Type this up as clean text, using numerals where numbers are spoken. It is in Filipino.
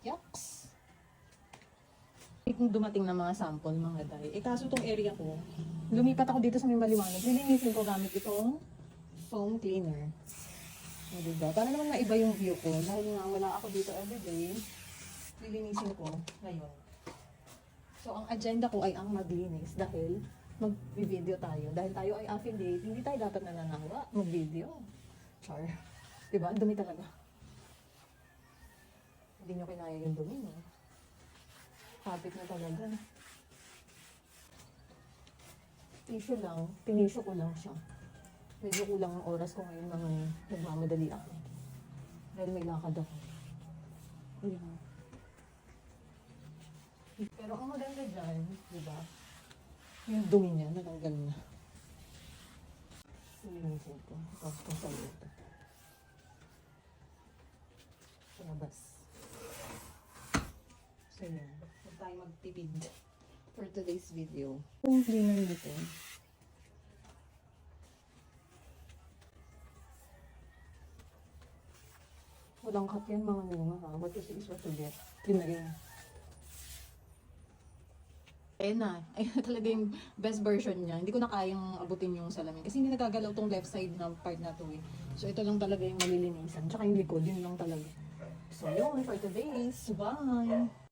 Yucks! Kung dumating na mga sample, mga day. Eh kaso itong area ko, lumipat ako dito sa may maliwanag. Nilinisin ko gamit itong foam cleaner. O, diba? Para naman maiba yung view ko. Dahil nga wala ako dito everyday, lilinisin ko ngayon. So ang agenda ko ay ang maglinis dahil mag-video tayo. Dahil tayo ay affiliate, hindi tayo dapat nananawa mag-video. Char. Diba? Ang dumi talaga. Hindi nyo kinaya yung dumi, no? Habit na talaga. Tissue lang. Tinisyo ko lang siya. Medyo kulang ang oras ko ngayon mga nagmamadali ako. Dahil may lakad ako. Diba? Pero ang maganda dyan, diba? Yung dumi niya, natanggal na. Silinisin ko. Tapos kung saan ito. Sa labas. So yun. Huwag tayo magtipid for today's video. Yung cleaner nito. Walang cut yan mga nunga ha. What is what to get? Yun na rin. Ayun na. Ayun na talaga yung best version niya. Hindi ko na kayang abutin yung salamin. Kasi hindi nagagalaw tong left side na part na to eh. So ito lang talaga yung malilinisan. Tsaka yung likod, yun lang talaga. So yun for today's. Bye!